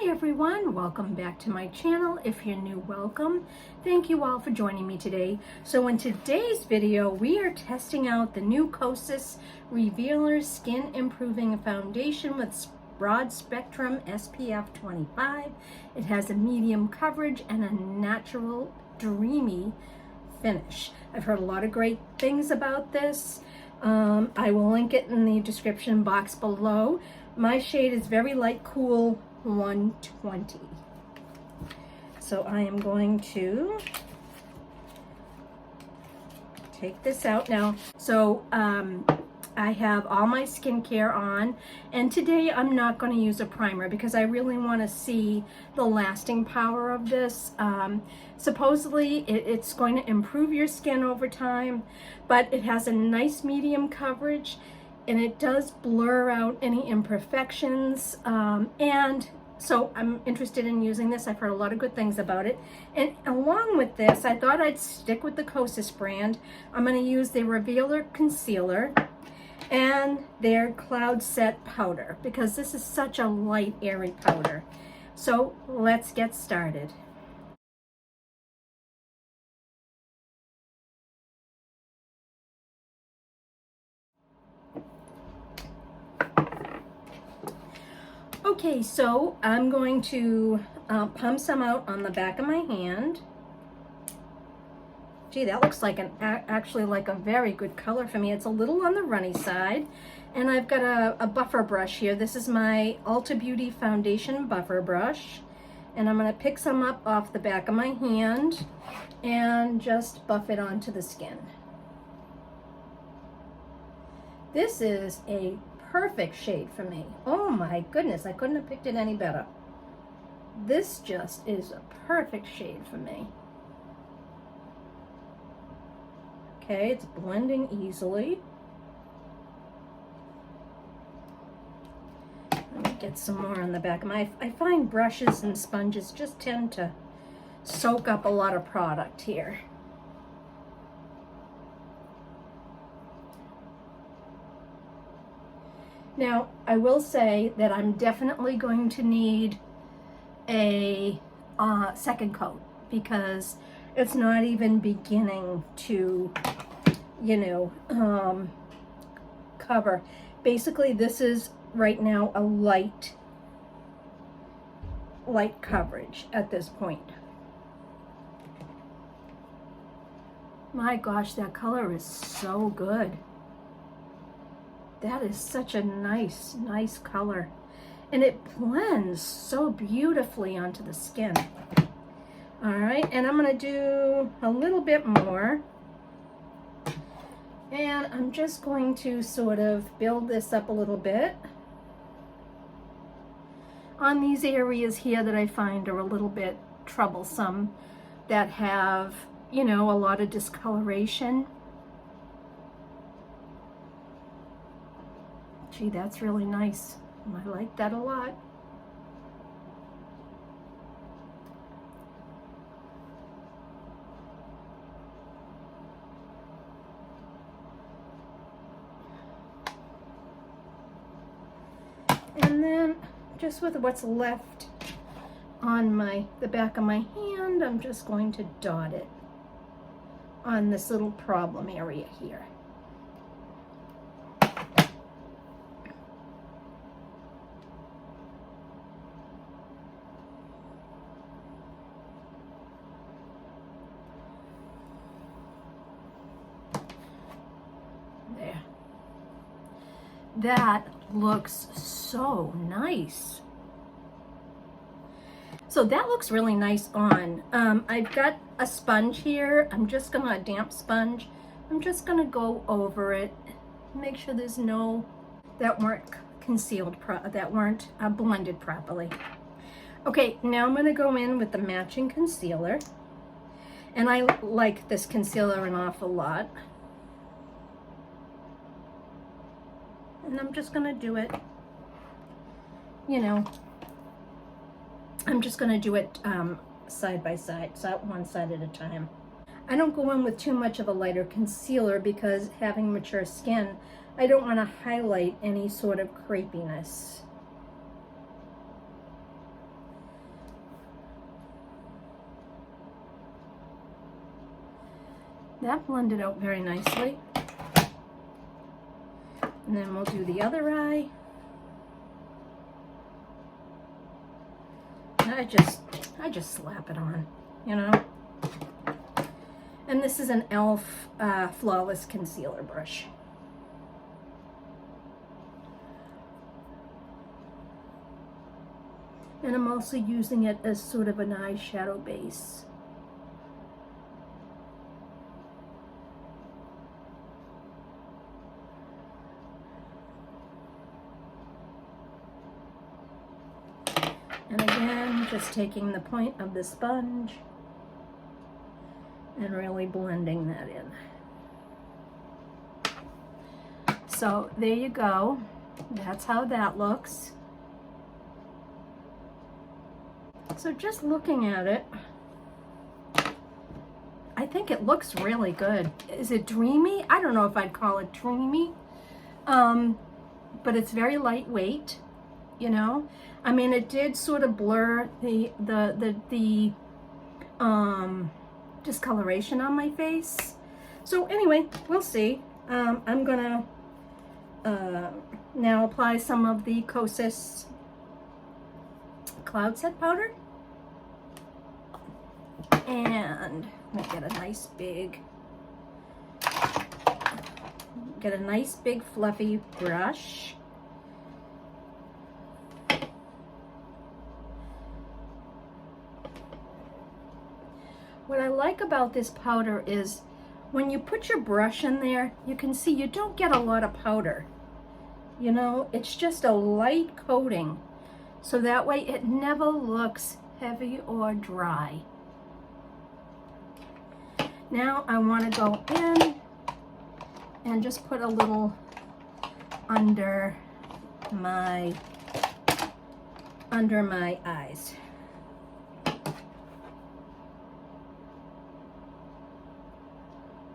Hi everyone, welcome back to my channel. If you're new, welcome. Thank you all for joining me today. So in today's video, we are testing out the new Kosas Revealer Skin Improving Foundation with broad spectrum SPF 25. It has a medium coverage and a natural dreamy finish. I've heard a lot of great things about this. I will link it in the description box below. My shade is very light cool 120. So I am going to take this out now. So I have all my skincare on, and today I'm not going to use a primer because I really want to see the lasting power of this. Supposedly it's going to improve your skin over time, but it has a nice medium coverage and it does blur out any imperfections, and so I'm interested in using this. I've heard a lot of good things about it. And along with this, I thought I'd stick with the Kosas brand. I'm going to use the Revealer Concealer and their Cloud Set Powder because this is such a light, airy powder. So let's get started. Okay, so I'm going to pump some out on the back of my hand. Gee, that looks like actually like a very good color for me. It's a little on the runny side. And I've got a buffer brush here. This is my Ulta Beauty Foundation buffer brush. And I'm going to pick some up off the back of my hand and just buff it onto the skin. This is a perfect shade for me. Oh my goodness, I couldn't have picked it any better. This just is a perfect shade for me. Okay, it's blending easily. Let me get some more on the back of my, I find brushes and sponges just tend to soak up a lot of product here. Now, I will say that I'm definitely going to need a second coat because it's not even beginning to, cover. Basically, this is right now a light coverage at this point. My gosh, that color is so good. That is such a nice color. And it blends so beautifully onto the skin. All right, and I'm gonna do a little bit more. And I'm just going to sort of build this up a little bit on these areas here that I find are a little bit troublesome, that have, a lot of discoloration. Gee, that's really nice. I like that a lot. And then just with what's left on the back of my hand, I'm just going to dot it on this little problem area here. There. That looks so nice. So that looks really nice on. I've got a sponge here. I'm just gonna, a damp sponge. I'm just gonna go over it, make sure there's no, that weren't concealed, that weren't blended properly. Okay, now I'm gonna go in with the matching concealer. And I like this concealer an awful lot. And I'm just gonna do it, I'm just gonna do it side by side, so one side at a time. I don't go in with too much of a lighter concealer because having mature skin, I don't want to highlight any sort of crepiness. That blended out very nicely. And then we'll do the other eye. I just slap it on, you know. And this is an e.l.f. Flawless Concealer brush. And I'm also using it as sort of an eyeshadow base. And again, just taking the point of the sponge and really blending that in. So there you go. That's how that looks. So just looking at it, I think it looks really good. Is it dreamy? I don't know if I'd call it dreamy, but it's very lightweight, you know. I mean, it did sort of blur the discoloration on my face. So anyway, we'll see. I'm gonna now apply some of the Kosas Cloud Set powder, and get a nice big fluffy brush. What I like about this powder is when you put your brush in there, you can see you don't get a lot of powder. You know, it's just a light coating. So that way it never looks heavy or dry. Now I want to go in and just put a little under my eyes.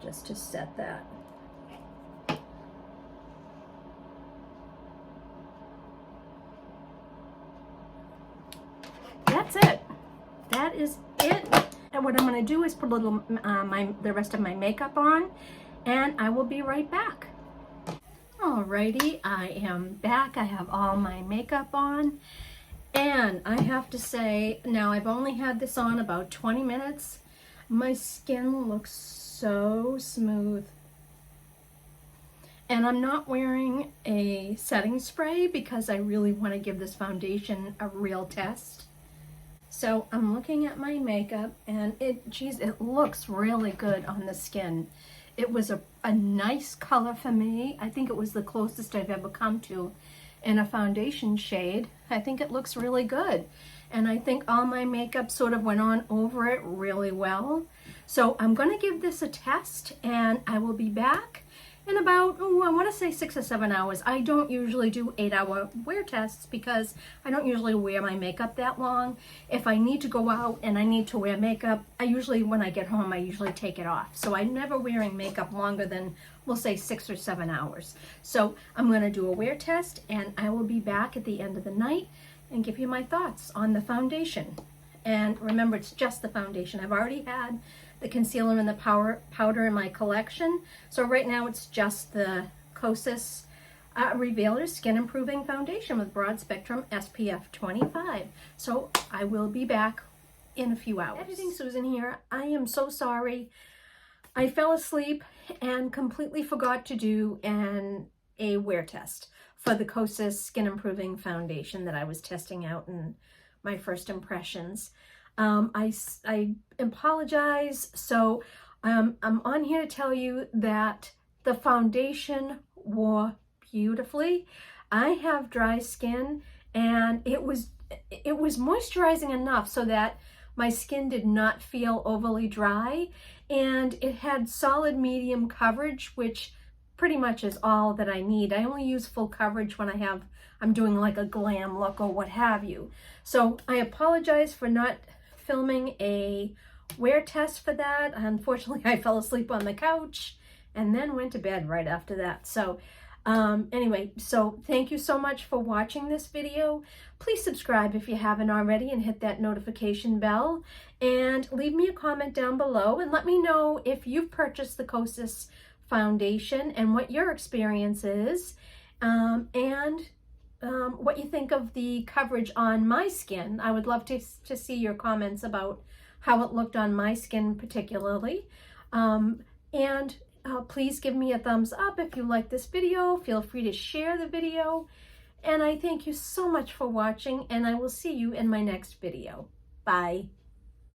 Just to set that. That's it. That is it. And what I'm going to do is put a little the rest of my makeup on, and I will be right back. Alrighty, I am back. I have all my makeup on, and I have to say, now I've only had this on about 20 minutes. My skin looks so smooth. And I'm not wearing a setting spray because I really want to give this foundation a real test. So I'm looking at my makeup, and it looks really good on the skin. It was a nice color for me. I think it was the closest I've ever come to in a foundation shade. I think it looks really good. And I think all my makeup sort of went on over it really well. So I'm going to give this a test, and I will be back in about, I want to say 6 or 7 hours. I don't usually do 8-hour wear tests because I don't usually wear my makeup that long. If I need to go out and I need to wear makeup, when I get home, I usually take it off. So I'm never wearing makeup longer than, we'll say 6 or 7 hours. So I'm going to do a wear test, and I will be back at the end of the night and give you my thoughts on the foundation. And remember, it's just the foundation. I've already had the concealer and the powder in my collection. So right now it's just the Kosas Revealer Skin Improving Foundation with Broad Spectrum SPF 25. So I will be back in a few hours. Editing Susan here. I am so sorry. I fell asleep and completely forgot to do a wear test for the Kosas Skin Improving Foundation that I was testing out in my first impressions. I apologize. So I'm on here to tell you that the foundation wore beautifully. I have dry skin, and it was moisturizing enough so that my skin did not feel overly dry, and it had solid medium coverage, which pretty much is all that I need. I only use full coverage when I'm doing like a glam look or what have you. So I apologize for not filming a wear test for that. Unfortunately, I fell asleep on the couch and then went to bed right after that. So anyway, so thank you so much for watching this video. Please subscribe if you haven't already and hit that notification bell, and leave me a comment down below and let me know if you've purchased the Kosas foundation and what your experience is, and what you think of the coverage on my skin. I would love to see your comments about how it looked on my skin particularly. Please give me a thumbs up if you like this video. Feel free to share the video. And I thank you so much for watching, and I will see you in my next video. Bye.